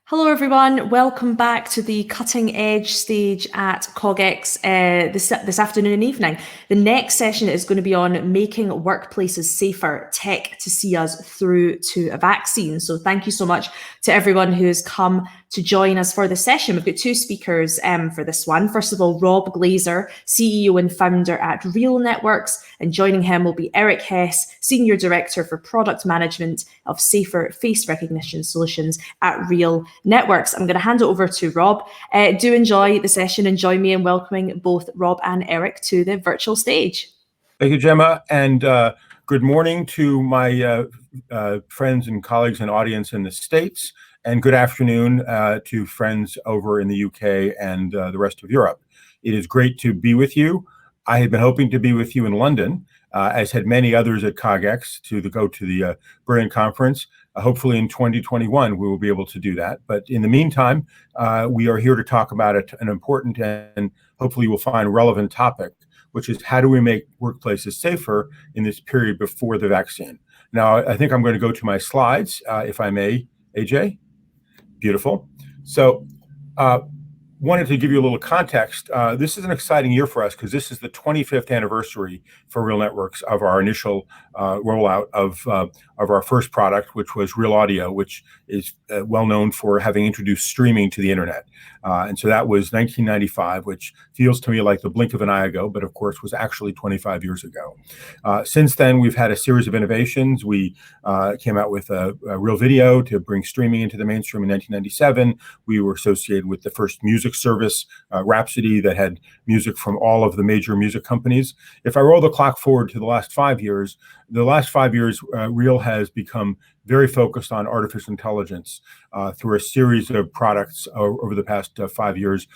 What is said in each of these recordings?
Hello everyone, welcome back to the cutting edge stage at CogX this afternoon and evening. The next session is going to be on making workplaces safer, tech to see us through to a vaccine. So thank you so much to everyone who has come to join us for this session. We've got two speakers for this one. First of all, Rob Glaser, CEO and founder at RealNetworks, and joining him will be Eric Hess, Senior Director for Product Management of SAFR Face Recognition Solutions at RealNetworks. I'm going to hand it over to Rob. Do enjoy the session and join me in welcoming both Rob and Eric to the virtual stage. Thank you, Gemma, and good morning to my friends and colleagues and audience in the States, and good afternoon to friends over in the UK and the rest of Europe. It is great to be with you. I had been hoping to be with you in London, as had many others at CogX, to go to the brilliant conference. Hopefully in 2021, we will be able to do that. But in the meantime, we are here to talk about an important and hopefully we'll find relevant topic, which is how do we make workplaces safer in this period before the vaccine? Now, I think I'm going to go to my slides, if I may, AJ. Beautiful. So, wanted to give you a little context. This is an exciting year for us because this is the 25th anniversary for RealNetworks of our initial rollout of our first product, which was Real Audio, which is well known for having introduced streaming to the internet. And so that was 1995, which feels to me like the blink of an eye ago, but of course was actually 25 years ago. Since then, we've had a series of innovations. We came out with a Real Video to bring streaming into the mainstream in 1997. We were associated with the first music service, Rhapsody, that had music from all of the major music companies. If I roll the clock forward to the last 5 years, Real has become very focused on artificial intelligence through a series of products over the past 5 years,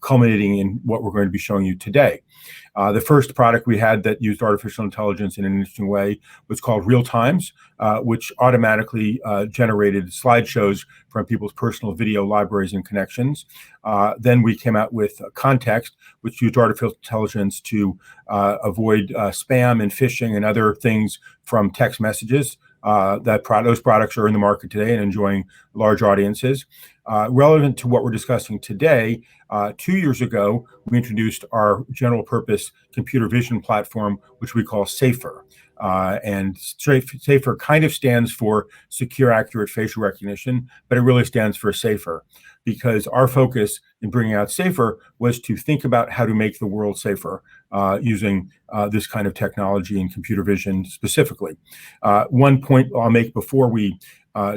culminating in what we're going to be showing you today. The first product we had that used artificial intelligence in an interesting way was called Real Times, which automatically generated slideshows from people's personal video libraries and connections. Then we came out with Context, which used artificial intelligence to avoid spam and phishing and other things from text messages. Those products are in the market today and enjoying large audiences. Relevant to what we're discussing today, 2 years ago, we introduced our general purpose computer vision platform, which we call SAFR. And SAFR kind of stands for Secure Accurate Facial Recognition, but it really stands for safer, because our focus in bringing out SAFR was to think about how to make the world safer using this kind of technology and computer vision specifically. One point I'll make before we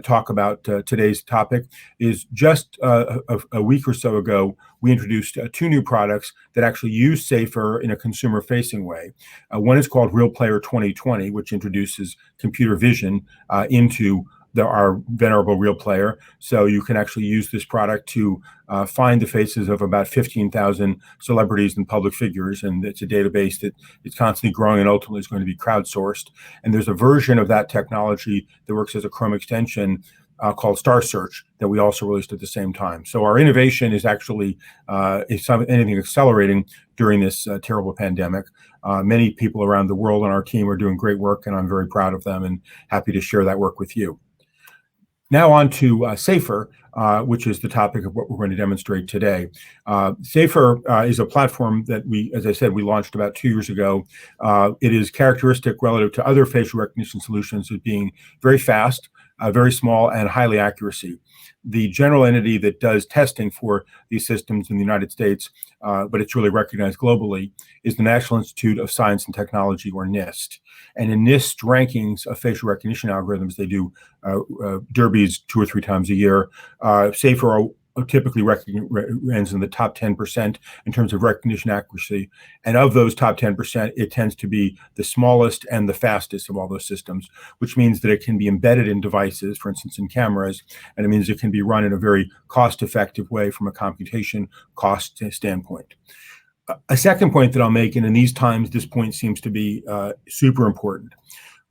talk about today's topic is just a week or so ago, we introduced two new products that actually use SAFR in a consumer-facing way. One is called Real Player 2020, which introduces computer vision into our venerable Real Player. So you can actually use this product to find the faces of about 15,000 celebrities and public figures. And it's a database that is constantly growing and ultimately is going to be crowdsourced. And there's a version of that technology that works as a Chrome extension called Star Search that we also released at the same time. So our innovation is actually, if anything, accelerating during this terrible pandemic. Many people around the world on our team are doing great work, and I'm very proud of them and happy to share that work with you. Now on to SAFR, which is the topic of what we're going to demonstrate today. SAFR is a platform that as I said, we launched about 2 years ago. It is characteristic relative to other facial recognition solutions as being very fast, very small, and highly accuracy. The general entity that does testing for these systems in the United States, but it's really recognized globally, is the National Institute of Science and Technology, or NIST. And in NIST rankings of facial recognition algorithms, they do derbies 2 or 3 times a year. SAFR typically ends in the top 10% in terms of recognition accuracy. And of those top 10%, it tends to be the smallest and the fastest of all those systems, which means that it can be embedded in devices, for instance, in cameras, and it means it can be run in a very cost-effective way from a computation cost standpoint. A second point that I'll make, and in these times, this point seems to be super important.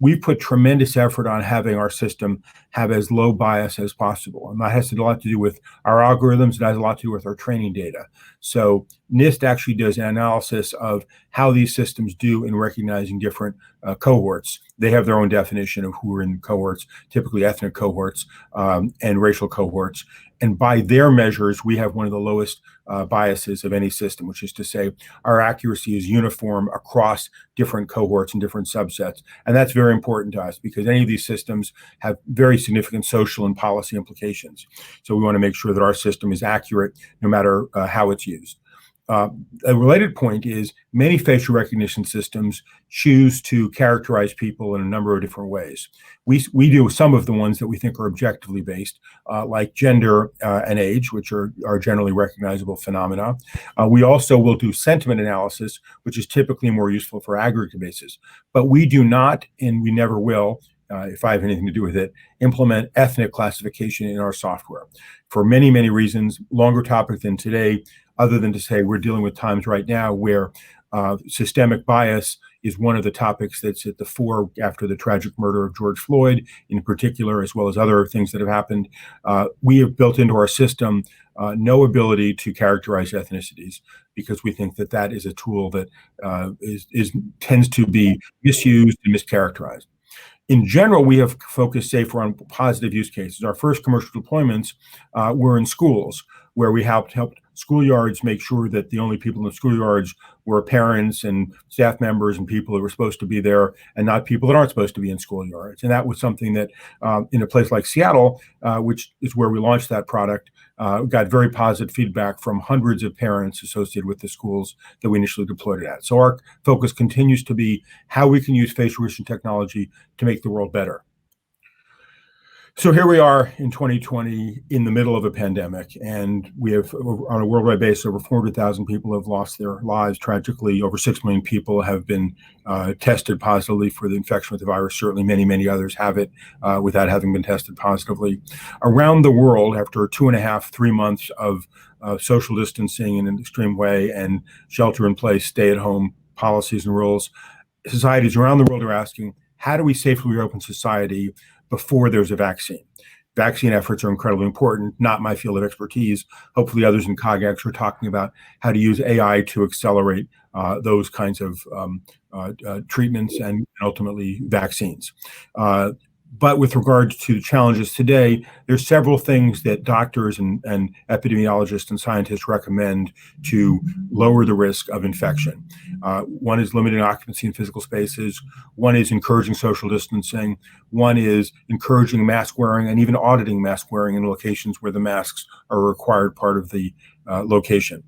We've put tremendous effort on having our system have as low bias as possible. And that has a lot to do with our algorithms. It has a lot to do with our training data. So NIST actually does an analysis of how these systems do in recognizing different cohorts. They have their own definition of who are in cohorts, typically ethnic cohorts and racial cohorts. And by their measures, we have one of the lowest biases of any system, which is to say our accuracy is uniform across different cohorts and different subsets. And that's very important to us because any of these systems have very significant social and policy implications. So we want to make sure that our system is accurate no matter how it's used. A related point is many facial recognition systems choose to characterize people in a number of different ways. We do some of the ones that we think are objectively based, like gender and age, which are generally recognizable phenomena. We also will do sentiment analysis, which is typically more useful for aggregate basis. But we do not, and we never will, if I have anything to do with it, implement ethnic classification in our software. For many, many reasons, longer topic than today, other than to say we're dealing with times right now where systemic bias is one of the topics that's at the fore after the tragic murder of George Floyd in particular, as well as other things that have happened. We have built into our system no ability to characterize ethnicities because we think that that is a tool that tends to be misused and mischaracterized. In general, we have focused SAFR on positive use cases. Our first commercial deployments were in schools, where we helped schoolyards make sure that the only people in the schoolyards were parents and staff members and people that were supposed to be there and not people that aren't supposed to be in schoolyards. And that was something that in a place like Seattle, which is where we launched that product, got very positive feedback from hundreds of parents associated with the schools that we initially deployed it at. So our focus continues to be how we can use facial recognition technology to make the world better. So here we are in 2020 in the middle of a pandemic, and we have, on a worldwide basis, over 400,000 people have lost their lives. Tragically, over 6 million people have been tested positively for the infection with the virus. Certainly many, many others have it without having been tested positively. Around the world, after 2.5, 3 months of social distancing in an extreme way and shelter-in-place, stay-at-home policies and rules, societies around the world are asking, how do we safely reopen society before there's a vaccine? Vaccine efforts are incredibly important, not my field of expertise. Hopefully others in CogX are talking about how to use AI to accelerate those kinds of treatments and ultimately vaccines. But with regard to challenges today, there's several things that doctors and epidemiologists and scientists recommend to lower the risk of infection. One is limiting occupancy in physical spaces. One is encouraging social distancing. One is encouraging mask wearing and even auditing mask wearing in locations where the masks are a required part of the location.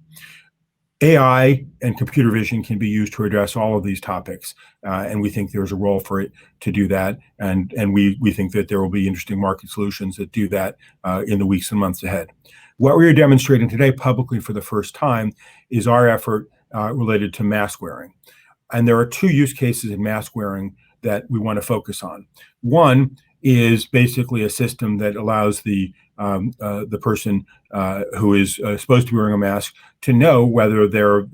AI and computer vision can be used to address all of these topics, and we think there's a role for it to do that, and we think that there will be interesting market solutions that do that in the weeks and months ahead. What we are demonstrating today publicly for the first time is our effort related to mask wearing. And there are two use cases in mask wearing that we want to focus on. One is basically a system that allows the person who is supposed to be wearing a mask to know whether they're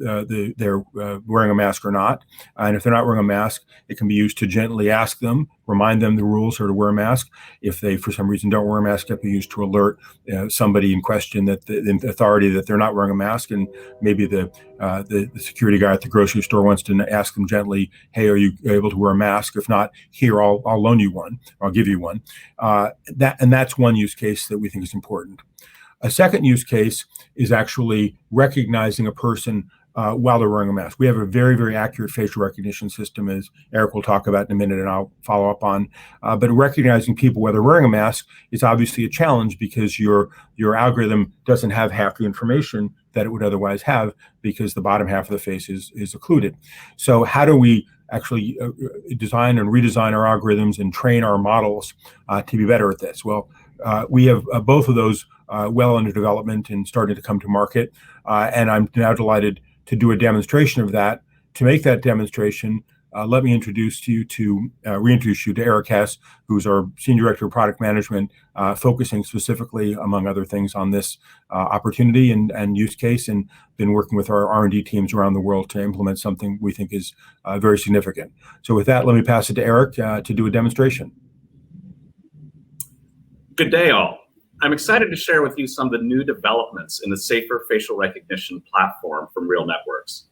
wearing a mask or not. And if they're not wearing a mask, it can be used to gently ask them, remind them the rules or to wear a mask. If they, for some reason, don't wear a mask, it can be used to alert somebody in question, that the authority, that they're not wearing a mask. And maybe the security guy at the grocery store wants to ask them gently, hey, are you able to wear a mask? If not, here, I'll loan you one, or I'll give you one. That's one use case that we think is important. A second use case is actually recognizing a person while they're wearing a mask. We have a very, very accurate facial recognition system, as Eric will talk about in a minute and I'll follow up on. But recognizing people while they're wearing a mask is obviously a challenge because your algorithm doesn't have half the information that it would otherwise have because the bottom half of the face is occluded. So how do we actually design and redesign our algorithms and train our models to be better at this? Well, we have both of those well under development and starting to come to market. And I'm now delighted to do a demonstration of that. To make that demonstration, let me reintroduce you to Eric Hess, who's our Senior Director of Product Management, focusing specifically, among other things, on this opportunity and use case, and been working with our R&D teams around the world to implement something we think is very significant. So with that, let me pass it to Eric to do a demonstration. Good day, all. I'm excited to share with you some of the new developments in the SAFR facial recognition platform from RealNetworks.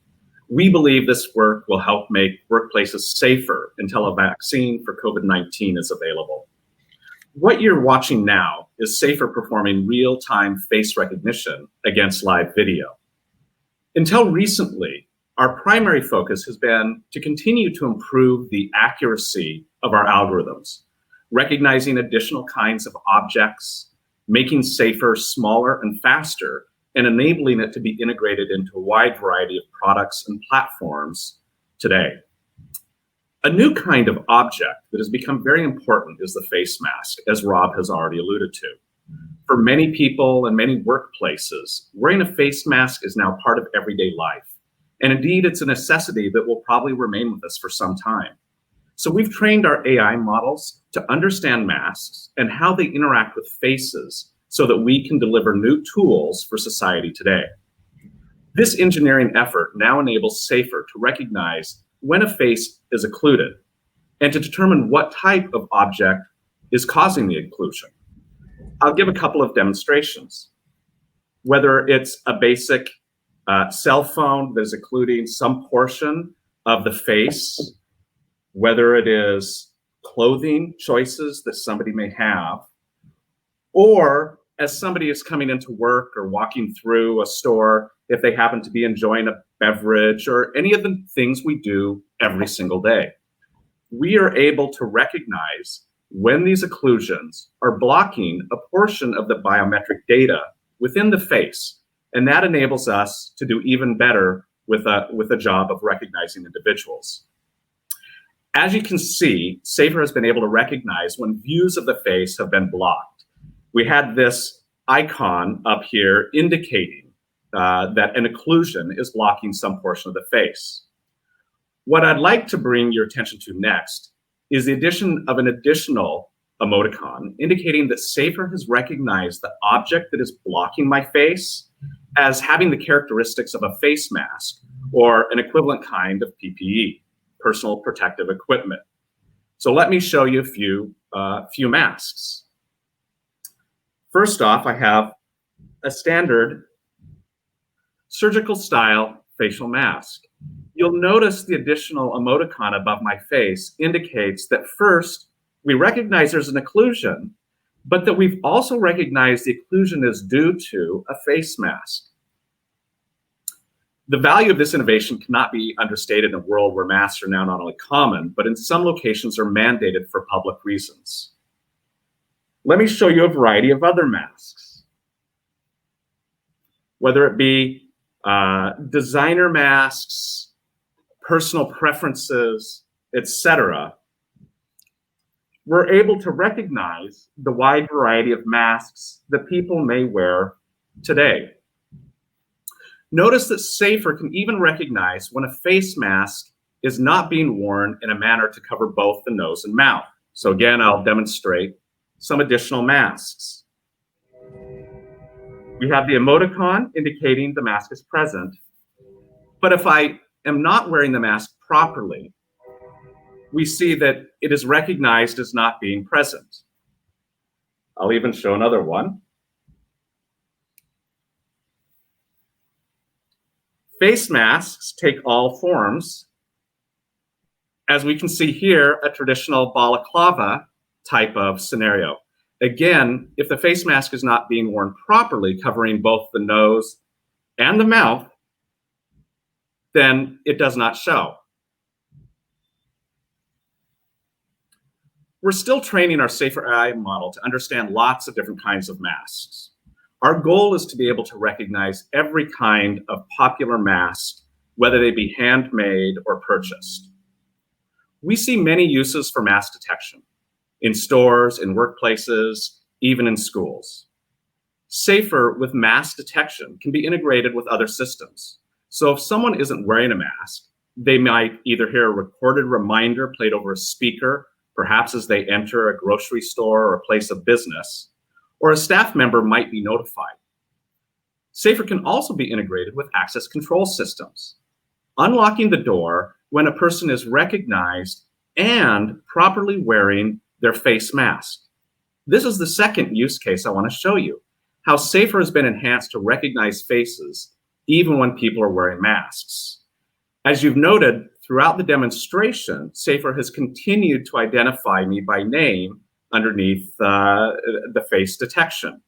We believe this work will help make workplaces safer until a vaccine for COVID-19 is available. What you're watching now is SAFR performing real-time face recognition against live video. Until recently, our primary focus has been to continue to improve the accuracy of our algorithms, recognizing additional kinds of objects, making SAFR smaller and faster, and enabling it to be integrated into a wide variety of products and platforms today. A new kind of object that has become very important is the face mask, as Rob has already alluded to. For many people and many workplaces, wearing a face mask is now part of everyday life. And indeed, it's a necessity that will probably remain with us for some time. So we've trained our AI models to understand masks and how they interact with faces so that we can deliver new tools for society today. This engineering effort now enables SAFR to recognize when a face is occluded and to determine what type of object is causing the occlusion. I'll give a couple of demonstrations. Whether it's a basic cell phone that is occluding some portion of the face, whether it is clothing choices that somebody may have, or as somebody is coming into work or walking through a store, if they happen to be enjoying a beverage or any of the things we do every single day. We are able to recognize when these occlusions are blocking a portion of the biometric data within the face, and that enables us to do even better with a job of recognizing individuals. As you can see, SAFR has been able to recognize when views of the face have been blocked. We had this icon up here indicating that an occlusion is blocking some portion of the face. What I'd like to bring your attention to next is the addition of an additional emoticon indicating that SAFR has recognized the object that is blocking my face as having the characteristics of a face mask or an equivalent kind of PPE, personal protective equipment. So let me show you a few masks. First off, I have a standard surgical style facial mask. You'll notice the additional emoticon above my face indicates that first, we recognize there's an occlusion, but that we've also recognized the occlusion is due to a face mask. The value of this innovation cannot be understated in a world where masks are now not only common, but in some locations are mandated for public reasons. Let me show you a variety of other masks. Whether it be designer masks, personal preferences, etc., we're able to recognize the wide variety of masks that people may wear today. Notice that SAFR can even recognize when a face mask is not being worn in a manner to cover both the nose and mouth. So again, I'll demonstrate some additional masks. We have the emoticon indicating the mask is present. But if I am not wearing the mask properly, we see that it is recognized as not being present. I'll even show another one. Face masks take all forms. As we can see here, a traditional balaclava type of scenario. Again, if the face mask is not being worn properly, covering both the nose and the mouth, then it does not show. We're still training our SAFR AI model to understand lots of different kinds of masks. Our goal is to be able to recognize every kind of popular mask, whether they be handmade or purchased. We see many uses for mask detection in stores, in workplaces, even in schools. SAFR with mask detection can be integrated with other systems. So if someone isn't wearing a mask, they might either hear a recorded reminder played over a speaker, perhaps as they enter a grocery store or a place of business, or a staff member might be notified. SAFR can also be integrated with access control systems, unlocking the door when a person is recognized and properly wearing their face mask. This is the second use case I want to show you, how SAFR has been enhanced to recognize faces even when people are wearing masks. As you've noted, throughout the demonstration, SAFR has continued to identify me by name underneath the face detection.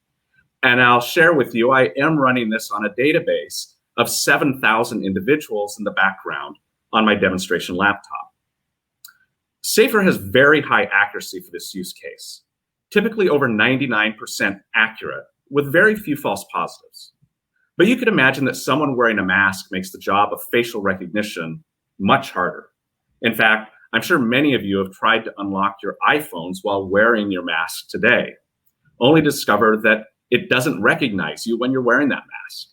And I'll share with you, I am running this on a database of 7,000 individuals in the background on my demonstration laptop. SAFR has very high accuracy for this use case, typically over 99% accurate, with very few false positives. But you could imagine that someone wearing a mask makes the job of facial recognition much harder. In fact, I'm sure many of you have tried to unlock your iPhones while wearing your mask today, only to discover that it doesn't recognize you when you're wearing that mask.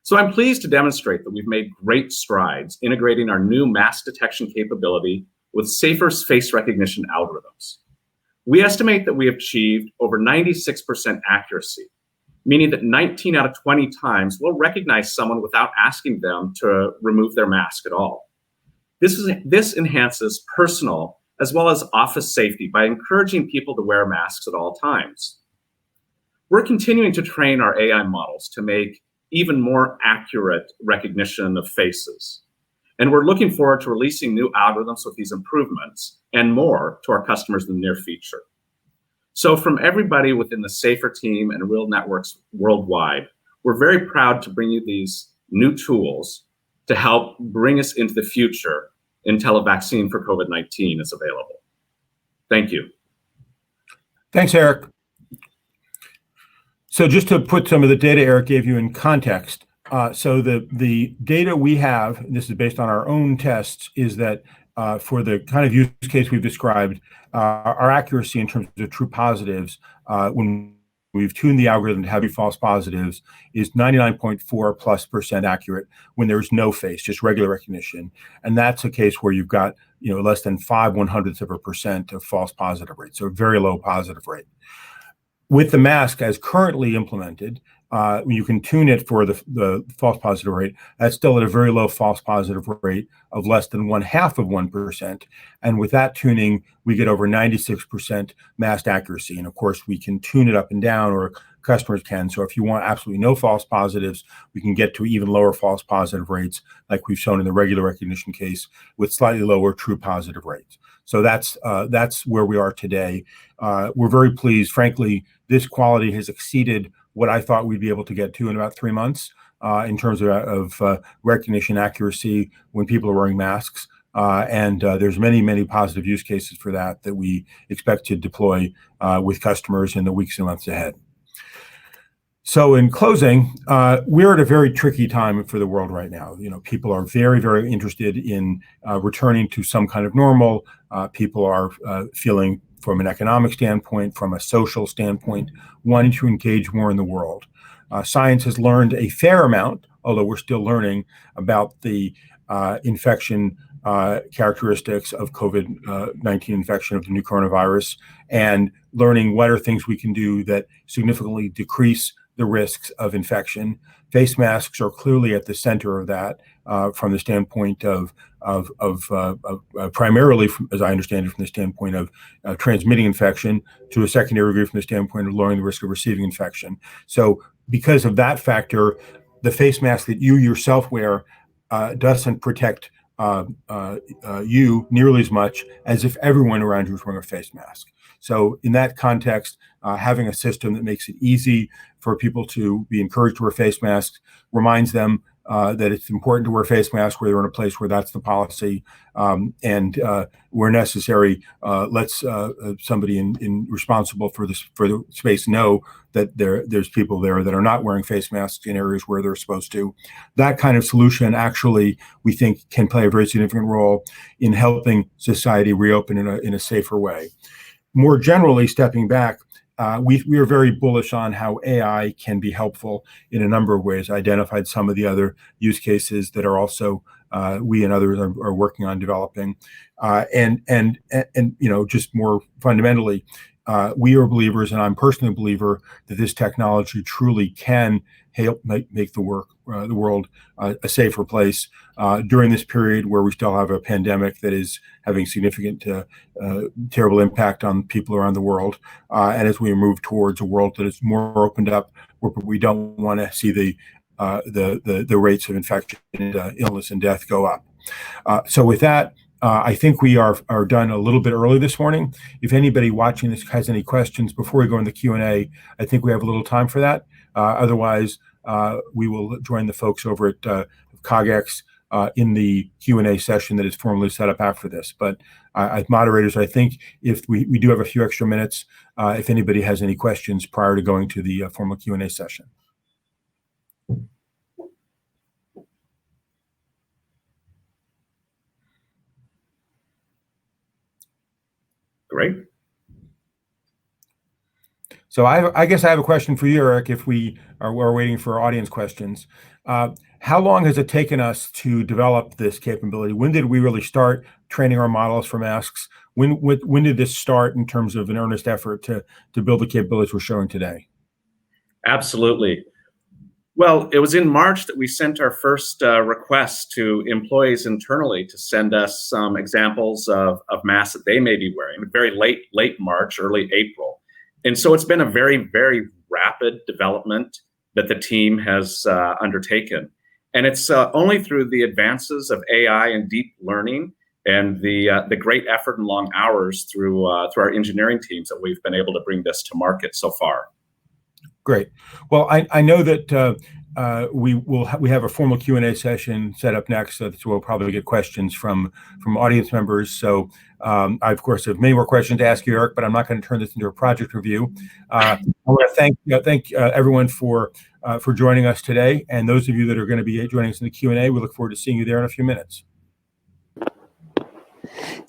So I'm pleased to demonstrate that we've made great strides integrating our new mask detection capability with SAFR's face recognition algorithms. We estimate that we have achieved over 96% accuracy, meaning that 19 out of 20 times we'll recognize someone without asking them to remove their mask at all. This enhances personal as well as office safety by encouraging people to wear masks at all times. We're continuing to train our AI models to make even more accurate recognition of faces. And we're looking forward to releasing new algorithms with these improvements and more to our customers in the near future. So from everybody within the SAFR team and RealNetworks worldwide, we're very proud to bring you these new tools to help bring us into the future until a vaccine for COVID-19 is available. Thank you. Thanks, Eric. So just to put some of the data Eric gave you in context, so the data we have, and this is based on our own tests, is that for the kind of use case we've described, our accuracy in terms of true positives, when we've tuned the algorithm to have false positives, is 99.4+% accurate when there's no face, just regular recognition. And that's a case where you've got less than 0.05% of false positive rate, so a very low positive rate. With the mask as currently implemented, you can tune it for the false positive rate. That's still at a very low false positive rate of less than 0.5%. And with that tuning, we get over 96% mask accuracy. And of course, we can tune it up and down, or customers can. So if you want absolutely no false positives, we can get to even lower false positive rates, like we've shown in the regular recognition case, with slightly lower true positive rates. So that's where we are today. We're very pleased. Frankly, this quality has exceeded what I thought we'd be able to get to in about 3 months in terms of recognition accuracy when people are wearing masks. And there's many, many positive use cases for that we expect to deploy with customers in the weeks and months ahead. So in closing, we're at a very tricky time for the world right now. People are very, very interested in returning to some kind of normal. People are feeling, from an economic standpoint, from a social standpoint, wanting to engage more in the world. Science has learned a fair amount, although we're still learning about the infection characteristics of COVID-19 infection of the new coronavirus, and learning what are things we can do that significantly decrease the risks of infection. Face masks are clearly at the center of that, from the standpoint of primarily, as I understand it, from the standpoint of transmitting infection, to a secondary degree from the standpoint of lowering the risk of receiving infection. So because of that factor, the face mask that you yourself wear doesn't protect you nearly as much as if everyone around you is wearing a face mask. So in that context, having a system that makes it easy for people to be encouraged to wear face masks, reminds them that it's important to wear face masks where they're in a place where that's the policy, and where necessary, lets somebody responsible for the space know that there's people there that are not wearing face masks in areas where they're supposed to. That kind of solution actually, we think, can play a very significant role in helping society reopen in a safer way. More generally, stepping back, we are very bullish on how AI can be helpful in a number of ways. I identified some of the other use cases that are also we and others are working on developing. And just more fundamentally, we are believers, and I'm personally a believer, that this technology truly can help make the world a safer place during this period where we still have a pandemic that is having significant, terrible impact on people around the world. And as we move towards a world that is more opened up, where we don't want to see the rates of infection, illness, and death go up. So with that, I think we are done a little bit early this morning. If anybody watching this has any questions before we go into the Q&A, I think we have a little time for that. Otherwise, we will join the folks over at CogX in the Q&A session that is formally set up after this. But as moderators, I think if we do have a few extra minutes, if anybody has any questions prior to going to the formal Q&A session. Great. So I guess I have a question for you, Eric, if we're waiting for audience questions. How long has it taken us to develop this capability? When did we really start training our models for masks? When did this start in terms of an earnest effort to build the capabilities we're showing today? Absolutely. Well, it was in March that we sent our first request to employees internally to send us some examples of masks that they may be wearing. Very late March, early April. And so it's been a very, very rapid development that the team has undertaken. And it's only through the advances of AI and deep learning and the great effort and long hours through our engineering teams that we've been able to bring this to market so far. Great. Well, I know that we have a formal Q&A session set up next, so we'll probably get questions from audience members. So I, of course, have many more questions to ask you, Eric, but I'm not going to turn this into a project review. I want to thank everyone for joining us today, and those of you that are going to be joining us in the Q&A, we look forward to seeing you there in a few minutes.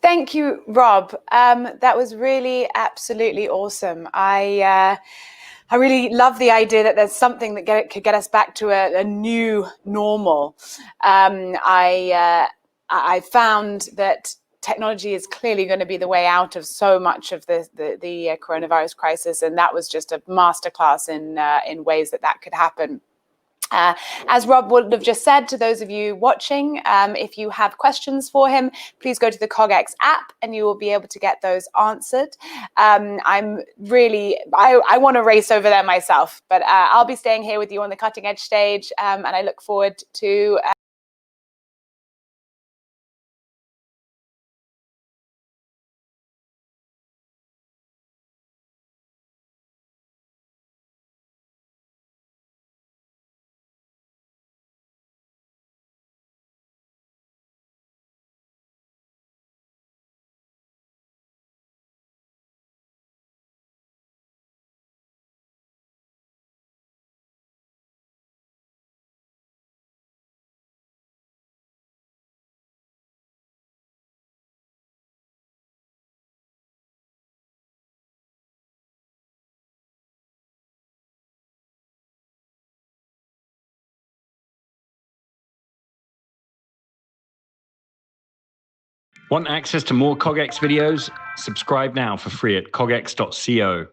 Thank you, Rob. That was really absolutely awesome. I really love the idea that there's something that could get us back to a new normal. I found that technology is clearly going to be the way out of so much of the coronavirus crisis, and that was just a masterclass in ways that could happen. As Rob would have just said to those of you watching, if you have questions for him, please go to the CogX app and you will be able to get those answered. I want to race over there myself, but I'll be staying here with you on the cutting edge stage, and I look forward to Want access to more CogX videos? Subscribe now for free at cogx.co.